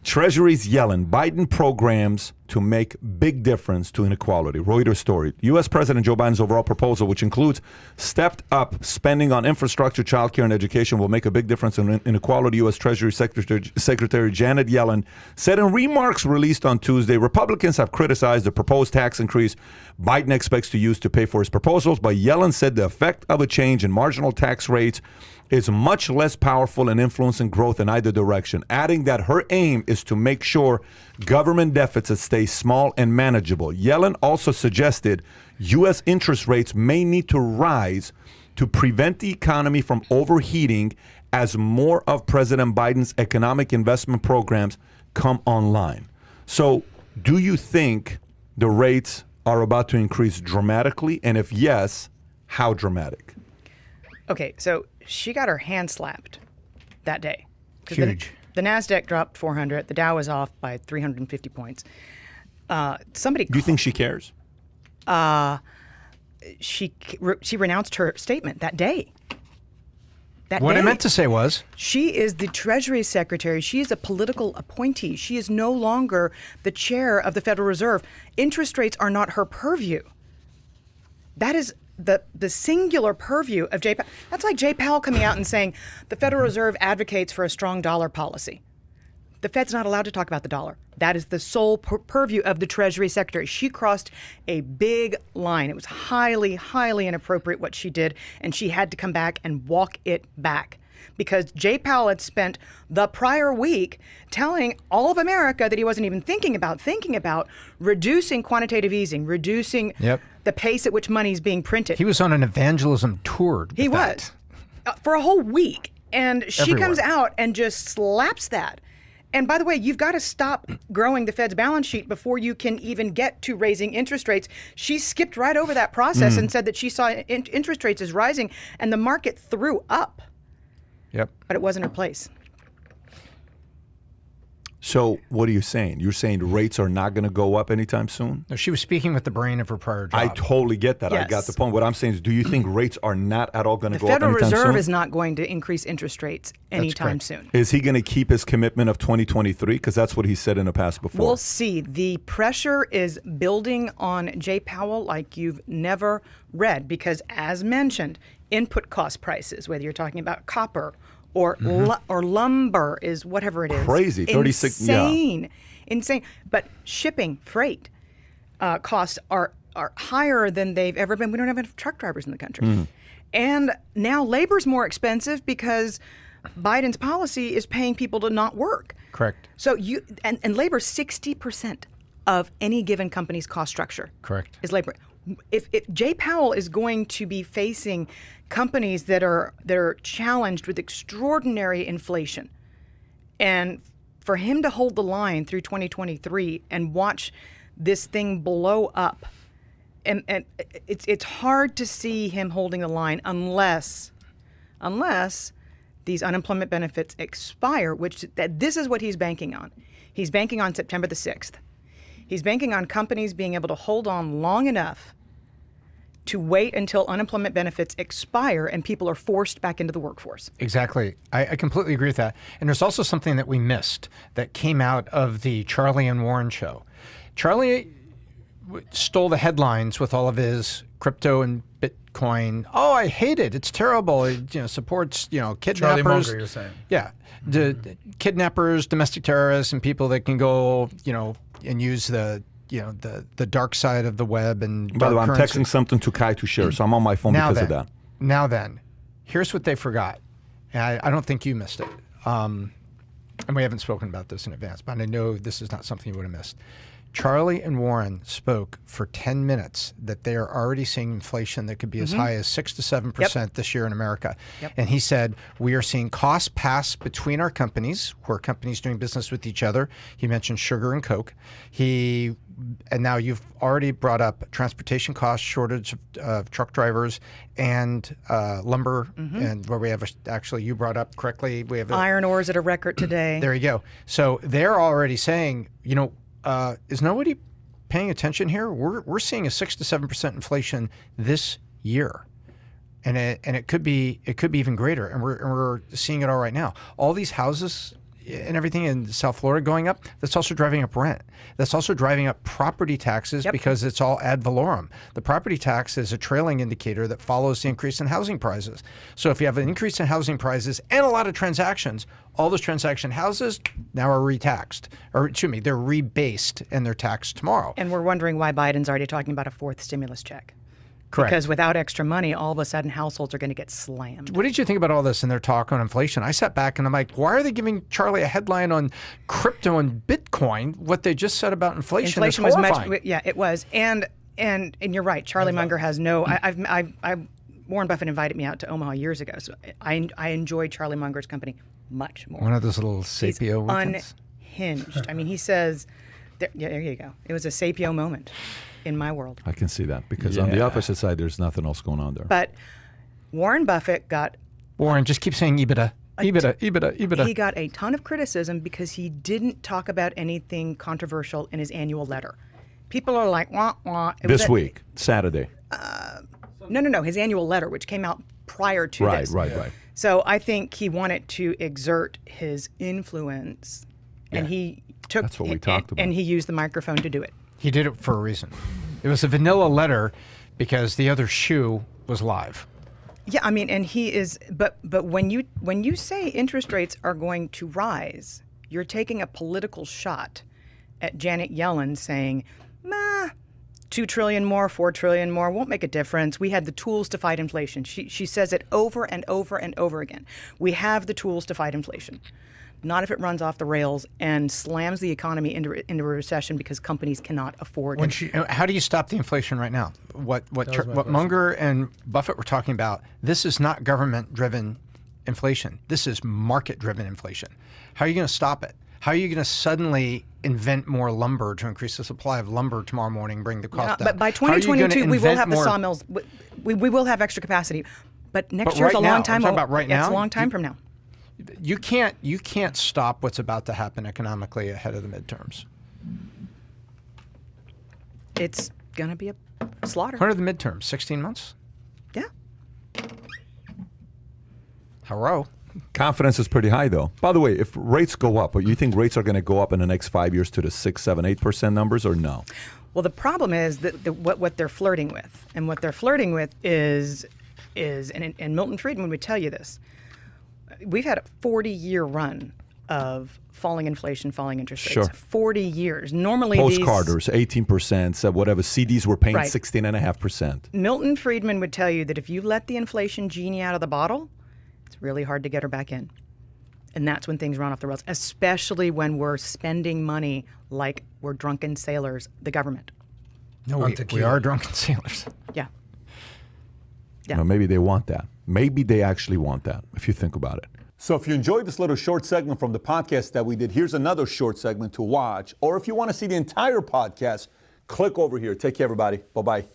Treasury's yelling, Biden programs to make big difference to inequality. Reuters story. U.S. President Joe Biden's overall proposal, which includes stepped up spending on infrastructure, childcare, and education, will make a big difference in inequality. U.S. Treasury Secretary Janet Yellen said in remarks released on Tuesday, Republicans have criticized the proposed tax increase Biden expects to use to pay for his proposals, but Yellen said the effect of a change in marginal tax rates is much less powerful in influencing growth in either direction, adding that her aim is to make sure government deficits stay small and manageable. Yellen also suggested U.S. interest rates may need to rise to prevent the economy from overheating as more of President Biden's economic investment programs come online. So do you think the rates are about to increase dramatically? And if yes, how dramatic? Okay, so she got her hand slapped that day. Huge. The NASDAQ dropped 400. The Dow was off by 350 points. Do you think she cares? She renounced her statement that day. What I meant to say was, she is the Treasury Secretary. She is a political appointee. She is no longer the chair of the Federal Reserve. Interest rates are not her purview. That is the singular purview of Jay Powell. That's like Jay Powell coming out and saying the Federal Reserve advocates for a strong dollar policy. The Fed's not allowed to talk about the dollar. That is the sole purview of the Treasury Secretary. She crossed a big line. It was highly, highly inappropriate what she did, and she had to come back and walk it back. Because Jay Powell had spent the prior week telling all of America that he wasn't even thinking about reducing quantitative easing, reducing the pace at which money is being printed. He was on an evangelism tour. He was for a whole week. And she comes out and just slaps that. And by the way, you've got to stop growing the Fed's balance sheet before you can even get to raising interest rates. She skipped right over that process and said that she saw interest rates as rising, and the market threw up. Yep. But it wasn't her place. So what are you saying? You're saying rates are not going to go up anytime soon? No, she was speaking with the brain of her prior job. I totally get that. Yes. I got the point. What I'm saying is, do you think rates are not at all going to go up The Federal anytime soon? Reserve is not going to increase interest rates anytime soon. Is he going to keep his commitment of 2023? Because that's what he said in the past before. We'll see. The pressure is building on Jay Powell like you've never read, because as mentioned, input cost prices, whether you're talking about copper or lumber, is whatever it is. Crazy. 36. Insane. But shipping, freight costs are higher than they've ever been. We don't have enough truck drivers in the country. And now labor's more expensive because Biden's policy is paying people to not work. Correct. So and labor, 60% of any given company's cost structure. Correct. Is labor. If Jay Powell is going to be facing companies that are challenged with extraordinary inflation, and for him to hold the line through 2023 and watch this thing blow up, and it's hard to see him holding the line unless these unemployment benefits expire, which this is what he's banking on. He's banking on September the 6th. He's banking on companies being able to hold on long enough to wait until unemployment benefits expire and people are forced back into the workforce. Exactly. I completely agree with that. And there's also something that we missed that came out of the Charlie and Warren show. Charlie stole the headlines with all of his crypto and Bitcoin. Oh, I hate it. It's terrible. It supports kidnappers. Charlie Munger, you're saying. Yeah. The kidnappers, domestic terrorists, and people that can go and use the dark side of the web and by the way, I'm currency. texting something to Kai to share, so I'm on my phone because of that. Now then, here's what they forgot. And I don't think you missed it. And we haven't spoken about this in advance, but I know this is not something you would have missed. Charlie and Warren spoke for 10 minutes that they are already seeing inflation that could be as high as 6 to 7% this year in America. Yep. And he said, we are seeing costs pass between our companies, where companies doing business with each other. He mentioned sugar and Coke. And now you've already brought up transportation costs, shortage of truck drivers, and lumber, and where we have actually, you brought up correctly, we have iron ores at a record today. There you go. So they're already saying, is nobody paying attention here? We're seeing a 6 to 7% inflation this year, and it could be even greater, and we're seeing it all right now. All these houses, and everything in South Florida going up, that's also driving up rent. That's also driving up property taxes because it's all ad valorem. The property tax is a trailing indicator that follows the increase in housing prices. So if you have an increase in housing prices and a lot of transactions, all those transaction houses now are retaxed, or excuse me, they're rebased and they're taxed tomorrow. And we're wondering why Biden's already talking about a fourth stimulus check. Correct. Because without extra money, all of a sudden households are going to get slammed. What did you think about all this and their talk on inflation? I sat back and I'm like, why are they giving Charlie a headline on crypto and Bitcoin? What they just said about inflation is horrifying. Was much, it was, and you're right. Charlie Munger has no. Warren Buffett invited me out to Omaha years ago, so I enjoyed Charlie Munger's company much more. One of those little Sapio weekends. Unhinged. I mean, he says, there you go. It was a Sapio moment in my world. I can see that because on the opposite side, there's nothing else going on there. But Warren Buffett got... Warren, just keep saying EBITDA. EBITDA. He got a ton of criticism because he didn't talk about anything controversial in his annual letter. People are like, wah, wah. This week, Saturday. No. His annual letter, which came out prior to this. Right. So I think he wanted to exert his influence, and he took... That's what we talked about. And he used the microphone to do it. He did it for a reason. It was a vanilla letter because the other shoe was live. Yeah, I mean, and he is, but when you say interest rates are going to rise, you're taking a political shot at Janet Yellen saying, "2 trillion more, 4 trillion more won't make a difference. We had the tools to fight inflation." She says it over and over and over again. We have the tools to fight inflation. Not if it runs off the rails and slams the economy into a recession because companies cannot afford it. How do you stop the inflation right now? What Munger and Buffett were talking about, this is not government-driven inflation. This is market-driven inflation. How are you going to stop it? How are you going to suddenly invent more lumber to increase the supply of lumber tomorrow morning, bring the cost down? But by 2022, we will have the sawmills. We will have extra capacity. But next year's a long time. I'm talking about right now. It's a long time from now. You can't stop what's about to happen economically ahead of the midterms. It's going to be a slaughter. When are the midterms? 16 months? Yeah. Hello. Confidence is pretty high, though. By the way, if rates go up, you think rates are going to go up in the next 5 years to the 6, 7, 8% numbers, or no? Well, the problem is that what they're flirting with, and what they're flirting with is and Milton Friedman would tell you this. We've had a 40-year run of falling inflation, falling interest rates. Sure. 40 years. Normally Post-Carters, 18%, whatever. CDs were paying 16.5%. Milton Friedman would tell you that if you let the inflation genie out of the bottle, it's really hard to get her back in. And that's when things run off the rails, especially when we're spending money like we're drunken sailors, the government. No, we are drunken sailors. Yeah. Yeah. Maybe they want that. Maybe they actually want that, if you think about it. So if you enjoyed this little short segment from the podcast that we did, here's another short segment to watch. Or if you want to see the entire podcast, click over here. Take care, everybody. Bye-bye.